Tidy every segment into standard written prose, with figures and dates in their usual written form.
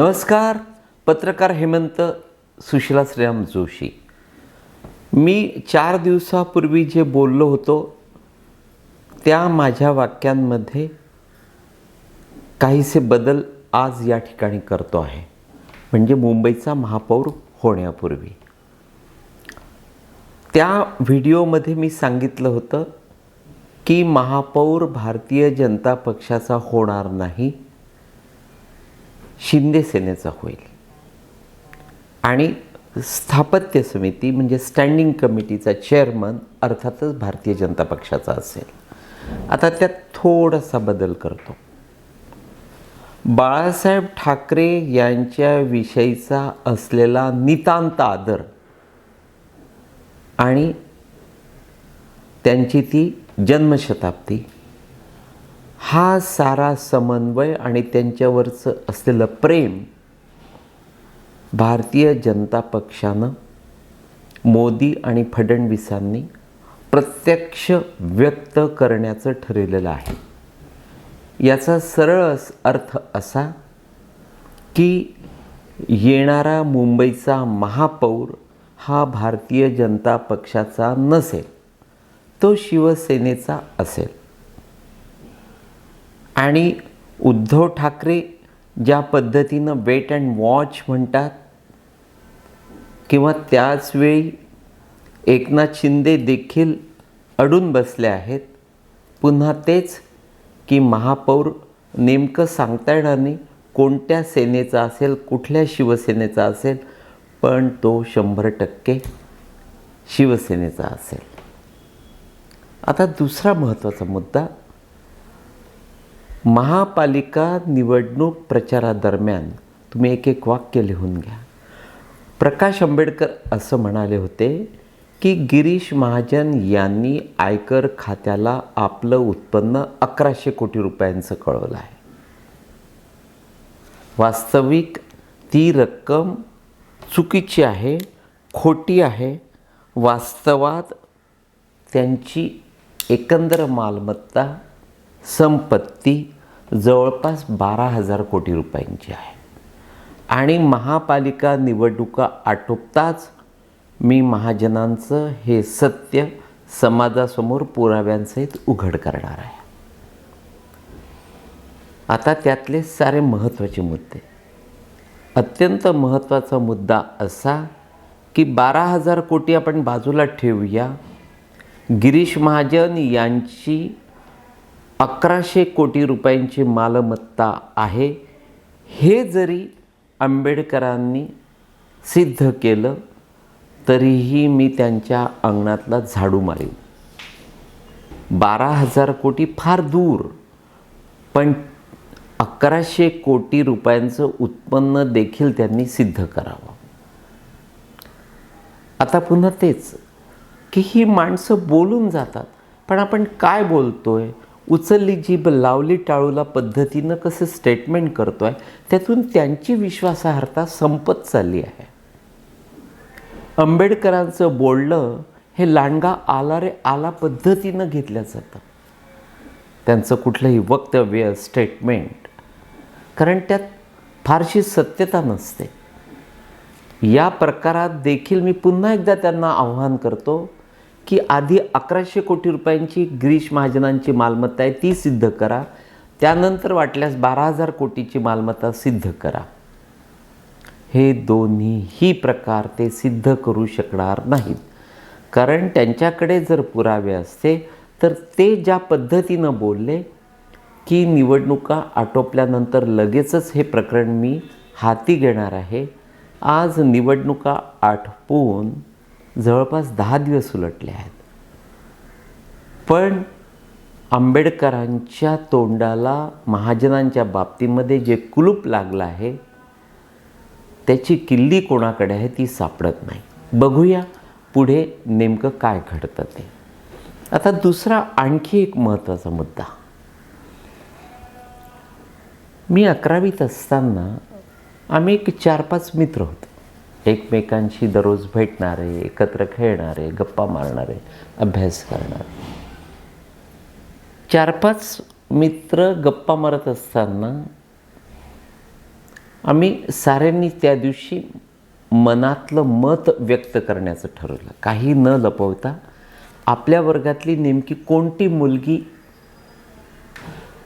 नमस्कार. पत्रकार हेमंत सुशीला श्रीराम जोशी. मी 4 दिवसापूर्वी जे बोललो होतो त्या माझ्या वाक्यांमध्ये काहीसे बदल आज या ठिकाणी करतो आहे. म्हणजे मुंबईचा महापौर होण्यापूर्वी त्या व्हिडिओमध्ये मी सांगितलं होतं की महापौर भारतीय जनता पक्षाचा होणार नाही, शिंदे सेनेचा होईल आणि स्थापत्य समिती म्हणजे स्टँडिंग कमिटीचा चेअरमन अर्थातच भारतीय जनता पक्षाचा असेल. आता त्यात थोडासा बदल करतो. बाळासाहेब ठाकरे यांच्याविषयीचा असलेला नितांत आदर आणि त्यांची ती जन्मशताब्दी, हा सारा समन्वय आणि त्यांच्यावरचं असलेलं प्रेम भारतीय जनता पक्षानं, मोदी आणि फडणवीसांनी प्रत्यक्ष व्यक्त करण्याचं ठरवलेलं आहे. याचा सरळ अर्थ असा की येणारा मुंबईचा महापौर हा भारतीय जनता पक्षाचा नसेल, तो शिवसेनेचा असेल. आणि उद्धव ठाकरे ज्या पद्धतीनं वेट अँड वॉच म्हणतात किंवा त्याचवेळी एकनाथ शिंदे देखील अडून बसले आहेत, पुन्हा तेच की महापौर नेमकं सांगता येणार नाही कोणत्या सेनेचा असेल, कुठल्या शिवसेनेचा असेल, पण तो 100% शिवसेनेचा असेल. आता दुसरा महत्त्वाचा मुद्दा, महापालिका निवडणूक प्रचारादरम्यान तुम्ही एक एक वाक्य लिहून घ्या. प्रकाश आंबेडकर असं म्हणाले होते की गिरीश महाजन यांनी आयकर खात्याला आपलं उत्पन्न 1100 कोटी रुपयांचं कळवलं आहे. वास्तविक ती रक्कम चुकीची आहे, खोटी आहे. वास्तवात त्यांची एकंदर मालमत्ता, संपत्ती जवळपास 12,000 कोटी रुपयांची आहे. आणि महापालिका निवडणुका आटोपताच मी महाजनांचं हे सत्य समाजासमोर पुराव्यांसहित उघड करणार आहे. आता त्यातले सारे महत्त्वाचे मुद्दे. अत्यंत महत्त्वाचा मुद्दा असा की 12,000 कोटी आपण बाजूला ठेवूया. गिरीश महाजन यांची 1100 कोटी रुपयांची मालमत्ता आहे, हे जरी आंबेडकरांनी सिद्ध केलं तरीही मी त्यांच्या अंगणातला झाडू मारीन. 12,000 कोटी फार दूर, पण 1100 कोटी रुपयांचं उत्पन्न देखील त्यांनी सिद्ध करावं. आता पुन्हा तेच की ही माणसं बोलून जातात, पण आपण काय बोलतोय, उचलली जीभ लावली टाळूला पद्धतीनं कसं स्टेटमेंट करतोय, त्यातून त्यांची विश्वासार्हता संपत चालली आहे. आंबेडकरांचं बोलणं हे लांडगा आला रे आला पद्धतीनं घेतलं जातं. त्यांचं कुठलंही वक्तव्य, स्टेटमेंट, कारण त्यात फारशी सत्यता नसते. या प्रकारात देखील मी पुन्हा एकदा त्यांना आव्हान करतो की आधी 1100 कोटी रुपयांची गिरीश महाजनांची मालमत्ता आहे ती सिद्ध करा, त्यानंतर वाटल्यास 12,000 कोटीची मालमत्ता सिद्ध करा. हे दोन्हीही प्रकार ते सिद्ध करू शकणार नाहीत, कारण त्यांच्याकडे जर पुरावे असते तर ते ज्या पद्धतीनं बोलले की निवडणुका आटोपल्यानंतर लगेचच हे प्रकरण मी हाती घेणार आहे. आज निवडणुका आटोपून जवळपास 10 दिवस उलटले आहेत, पण आंबेडकरांच्या तोंडाला महाजनांच्या बाबतीमध्ये जे कुलूप लागलं आहे त्याची किल्ली कोणाकडे आहे ती सापडत नाही. बघूया पुढे नेमकं काय घडतं ते. आता दुसरा आणखी एक महत्त्वाचा मुद्दा. मी 11वीत असताना आम्ही एक 4-5 मित्र होतो, एकमेकांशी दररोज भेटणारे, एकत्र खेळणारे, गप्पा मारणारे, अभ्यास करणारे. 4-5 मित्र गप्पा मारत असताना आम्ही साऱ्यांनी त्या दिवशी मनातलं मत व्यक्त करण्याचं ठरवलं, काही न लपवता. आपल्या वर्गातली नेमकी कोणती मुलगी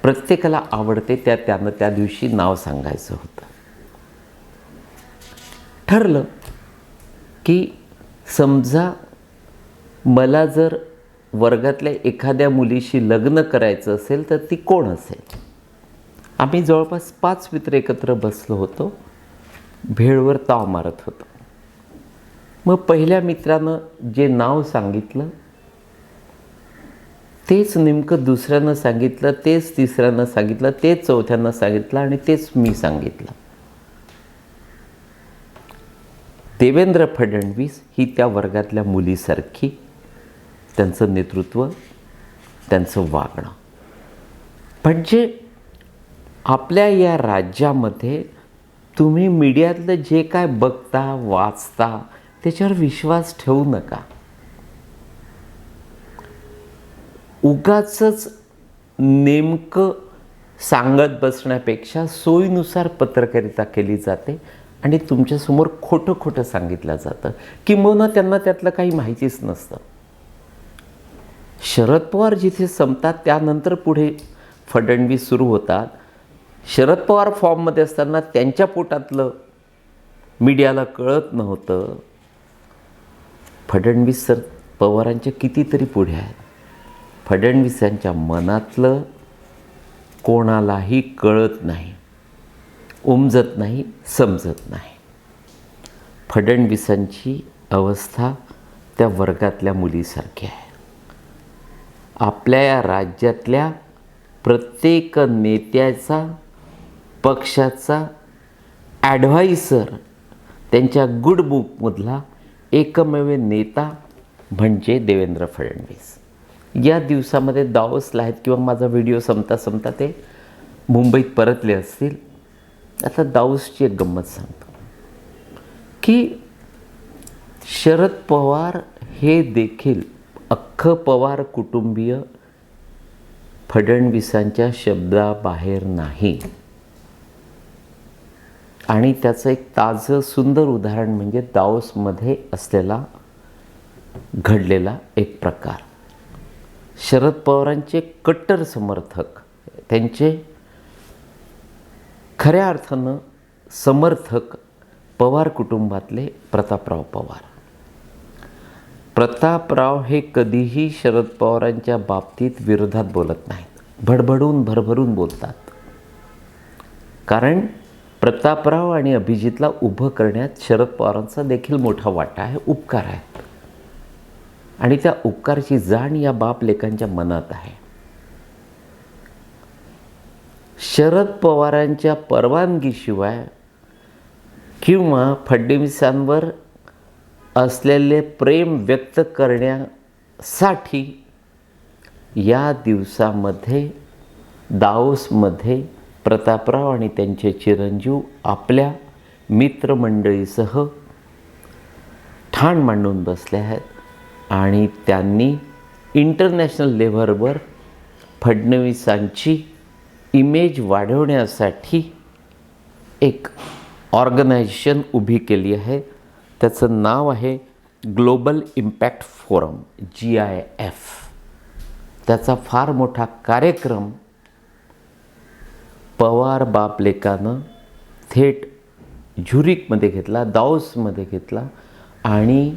प्रत्येकाला आवडते त्यानं त्या दिवशी नाव सांगायचं होतं. ठरलं की समजा मला जर वर्गातल्या एखाद्या मुलीशी लग्न करायचं असेल तर ती कोण असेल. आम्ही जवळपास 5 मित्र एकत्र बसलो होतो, भेळवर ताव मारत होतो. मग पहिल्या मित्रानं जे नाव सांगितलं तेच नेमकं दुसऱ्यानं सांगितलं, तेच तिसऱ्यानं सांगितलं, तेच चौथ्यानं सांगितलं आणि तेच मी सांगितलं. देवेंद्र फडणवीस ही त्या वर्गातल्या मुलीसारखी, त्यांचं नेतृत्व, त्यांचं वागणं. म्हणजे आपल्या या राज्यामध्ये तुम्ही मीडियातलं जे काय बघता वाचता त्याच्यावर विश्वास ठेवू नका. उगाचच नेमकं सांगत बसण्यापेक्षा सोयीनुसार पत्रकारिता केली जाते आणि तुमच्यासमोर खोटं खोटं सांगितलं जातं, किंबहुना त्यांना त्यातलं काही माहितीच नसतं. शरद पवार जिथे संपतात त्यानंतर पुढे फडणवीस सुरू होतात. शरद पवार फॉर्ममध्ये असताना त्यांच्या पोटातलं मीडियाला कळत नव्हतं. फडणवीस सर पवारांच्या कितीतरी पुढे आहेत. फडणवीसांच्या मनातलं कोणालाही कळत नाही, उमजत नाही, समजत नाही. फडणवीसांची अवस्था त्या वर्गातल्या मुलीसारखी आहे. आपल्या या राज्यातल्या प्रत्येक नेत्याचा, पक्षाचा ॲडव्हायसर, त्यांच्या गुड बुकमधला एकमेव नेता म्हणजे देवेंद्र फडणवीस. या दिवसामध्ये दावोसला आहेत किंवा माझा व्हिडिओ संपता ते मुंबईत परतले असतील. आता दावोसची एक गंमत सांगतो की शरद पवार हे देखील अख्खं पवार कुटुंबीय फडणवीसांच्या शब्दाबाहेर नाही. आणि त्याचं एक ताजं सुंदर उदाहरण म्हणजे दावोसमध्ये असलेला घडलेला एक प्रकार. शरद पवारांचे कट्टर समर्थक, त्यांचे खऱ्या अर्थानं समर्थक पवार कुटुंबातले प्रतापराव पवार. प्रतापराव हे कधीही शरद पवारांच्या बाबतीत विरोधात बोलत नाहीत, भरभरून बोलतात. कारण प्रतापराव आणि अभिजितला उभं करण्यात शरद पवारांचा देखील मोठा वाटा आहे, उपकार आहेत. आणि त्या उपकाराची जाण या बाप लेकांच्या मनात आहे. शरद पवारांच्या परवानगीशिवाय किंवा फडणवीसांवर असलेले प्रेम व्यक्त करण्यासाठी या दिवसामध्ये दावोसमध्ये प्रतापराव आणि त्यांचे चिरंजीव आपल्या मित्रमंडळीसह ठाण मांडून बसले आहेत. आणि त्यांनी इंटरनॅशनल लेव्हलवर फडणवीसांची इमेज वाढवण्यासाठी एक ऑर्गनायझेशन उभी केली आहे. त्याचं नाव आहे ग्लोबल इम्पॅक्ट फोरम, GIF. त्याचा फार मोठा कार्यक्रम पवार बापलेकानं थेट झुरिकमध्ये घेतला, दावोसमध्ये घेतला. आणि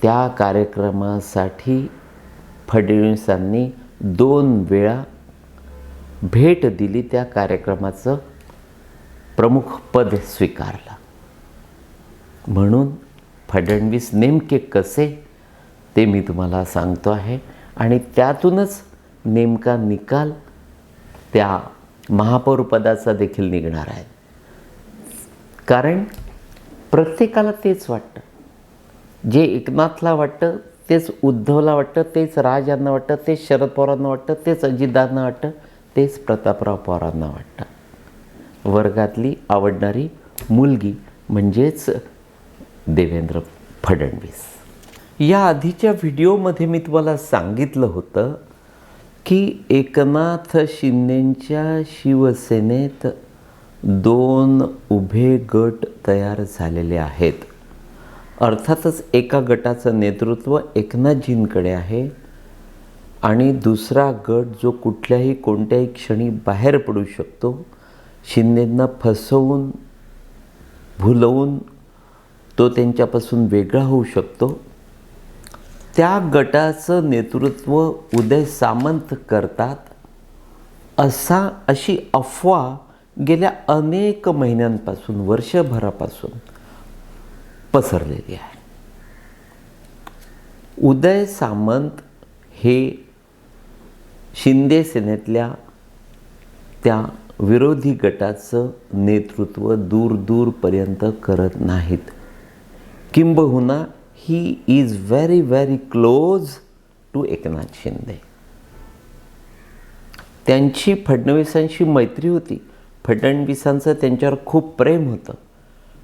त्या कार्यक्रमासाठी फडणवीसांनी 2 वेळा भेट दिली. त्या कार्यक्रमाचं प्रमुख पद स्वीकारलं. म्हणून फडणवीस नेमके कसे ते मी तुम्हाला सांगतो आहे. आणि त्यातूनच नेमका निकाल त्या महापौर पदाचा देखील निघणार आहे. कारण प्रत्येकाला तेच वाटतं, जे एकनाथला वाटतं तेच उद्धवला वाटतं, तेच राज यांना वाटतं, तेच शरद पवारांना वाटतं, तेच अजितदादांना वाटतं, तेच प्रतापराव पवारांना वाटतं. वर्गातली आवडणारी मुलगी म्हणजेच देवेंद्र फडणवीस. या आधीच्या व्हिडिओमध्ये मी तुम्हाला सांगितलं होतं की एकनाथ शिंदेंच्या शिवसेनेत 2 उभे गट तयार झालेले आहेत. अर्थातच एका गटाचं नेतृत्व एकनाथजींकडे आहे आणि दुसरा गट जो कुठल्याही कोणत्याही क्षणी बाहेर पडू शकतो, शिंदेंना फसवून भुलवून तो त्यांच्यापासून वेगळा होऊ शकतो, त्या गटाचं नेतृत्व उदय सामंत करतात अशी अफवा गेल्या अनेक महिन्यांपासून, वर्षभरापासून पसरलेली आहे. उदय सामंत हे शिंदे सेनेतल्या त्या विरोधी गटाचं नेतृत्व दूरपर्यंत करत नाहीत. किंबहुना he is very very close to Eknath Shinde. त्यांची फडणवीसांशी मैत्री होती, फडणवीसांचं त्यांच्यावर खूप प्रेम होतं,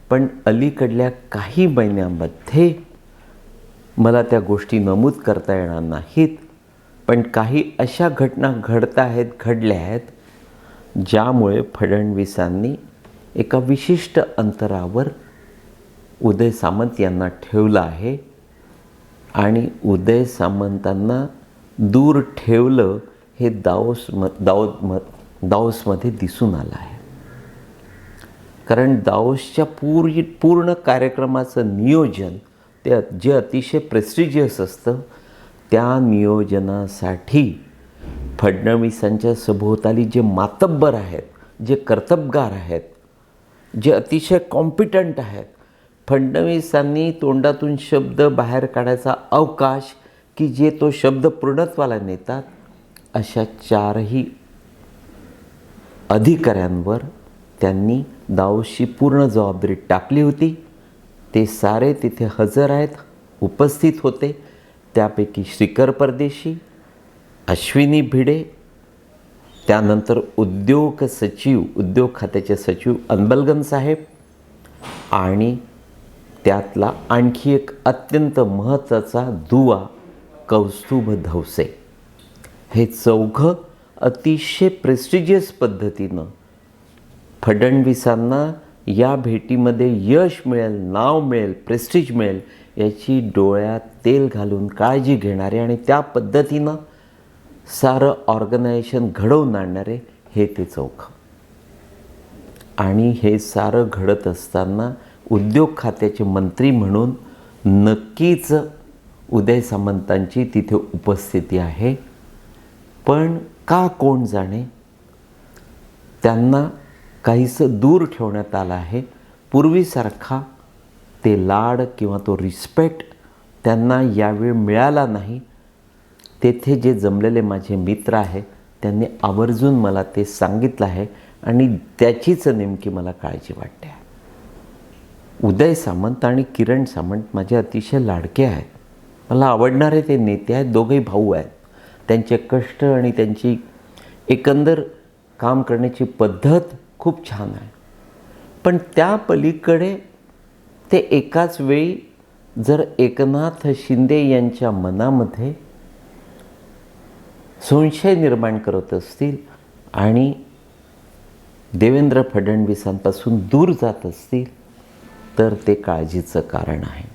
पण अलीकडल्या काही महिन्यामध्ये मला त्या गोष्टी नमूद करता येणार नाहीत, पण काही अशा घटना घडल्या आहेत ज्यामुळे फडणवीसांनी एका विशिष्ट अंतरावर उदय सामंत यांना ठेवलं आहे आणि उदय सामंतांना दूर ठेवलं हे दाओसमध्ये दिसून आलं आहे. कारण दाओसच्या पूर्ण कार्यक्रमाचं नियोजन जे अतिशय प्रेस्टिजियस असतं, त्या नियोजनासाठी फडणवीसांच्या सभोवताली जे मातब्बर आहेत, जे कर्तबगार आहेत, जे अतिशय कॉम्पिटंट आहेत, फडणवीसांनी तोंडातून शब्द बाहेर काढायचा अवकाश की जे तो शब्द पूर्णत्वाला नेतात, अशा 4ही अधिकाऱ्यांवर त्यांनी दाओसची पूर्ण जबाबदारी टाकली होती. ते सारे तिथे हजर आहेत, उपस्थित होते. त्यापैकी श्रीकर परदेशी, अश्विनी भिडे, त्यानंतर उद्योग खात्याचे सचिव अन्बलगन साहेब आणि त्यातला आणखी एक अत्यंत महत्त्वाचा दुवा कौस्तुभ धवसे. हे चौघं अतिशय प्रेस्टिजियस पद्धतीनं फडणवीसांना या भेटीमध्ये यश मिळेल, नाव मिळेल, प्रेस्टिज मिळेल याची डोळ्यात तेल घालून काळजी घेणारे आणि त्या पद्धतीनं सारं ऑर्गनायझेशन घडवून आणणारे हे ते चौघं. आणि हे सारं घडत असताना उद्योग खात्याचे मंत्री म्हणून नक्कीच उदय सामंतांची तिथे उपस्थिती आहे. पण का कोण जाणे, त्यांना काहीसं दूर ठेवण्यात आलं आहे. पूर्वीसारखा ते लाड किंवा तो रिस्पेक्ट त्यांना यावेळी मिळाला नाही. तेथे जे जमलेले माझे मित्र आहेत त्यांनी आवर्जून मला ते सांगितलं आहे आणि त्याचीच नेमकी मला काळजी वाटते. उदय सामंत आणि किरण सामंत माझे अतिशय लाडके आहेत, मला आवडणारे ते नेते आहेत. दोघेही भाऊ आहेत. त्यांचे कष्ट आणि त्यांची एकंदर काम करण्याची पद्धत खूप छान आहे. पण त्या पलीकडे ते एकाच वेळी जर एकनाथ शिंदे यांच्या मनामध्ये संशय निर्माण करत असतील आणि देवेंद्र फडणवीसांपासून दूर जात असतील तर ते काळजीचं कारण आहे,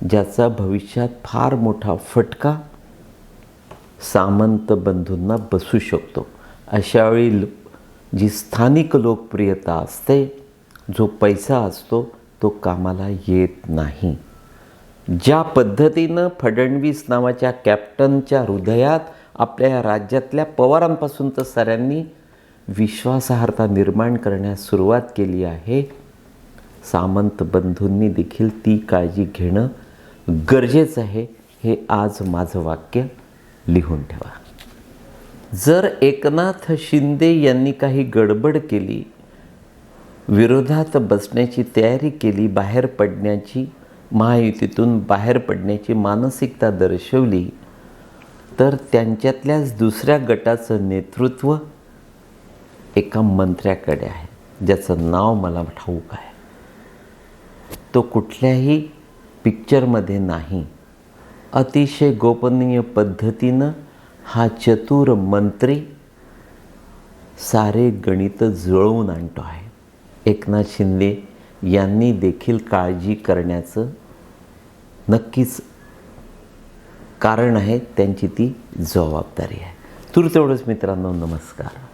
ज्याचा भविष्यात फार मोठा फटका सामंत बंधूंना बसू शकतो. अशावेळी जी स्थानिक लोकप्रियता असते, जो पैसा असतो, तो कामाला येत नाही. ज्या पद्धतीनं फडणवीस नावाच्या कॅप्टनच्या हृदयात आपल्या या राज्यातल्या पवारांपासून तर साऱ्यांनी विश्वासार्हता निर्माण करण्यास सुरुवात केली आहे, सामंत बंधूंनी देखील ती काळजी घेणं गरजेचं आहे. हे आज माझं वाक्य लिहून ठेवा. जर एकनाथ शिंदे यांनी काही गडबड केली, विरोधात बसण्याची तयारी केली, बाहेर पडण्याची, महायुतीतून बाहेर पडण्याची मानसिकता दर्शवली, तर त्यांच्यातल्याच दुसऱ्या गटाचं नेतृत्व एका मंत्र्याकडे आहे, ज्याचं नाव मला ठाऊक आहे. तो कुठल्याही पिक्चरमध्ये नाही. अतिशय गोपनीय पद्धतीनं हा चतुर मंत्री सारे गणित जुळवून आणतो आहे. एकनाथ शिंदे यांनी देखील काळजी करण्याचं नक्कीच कारण आहे, त्यांची ती जबाबदारी आहे. तूर्त एवढंच मित्रांनो, नमस्कार.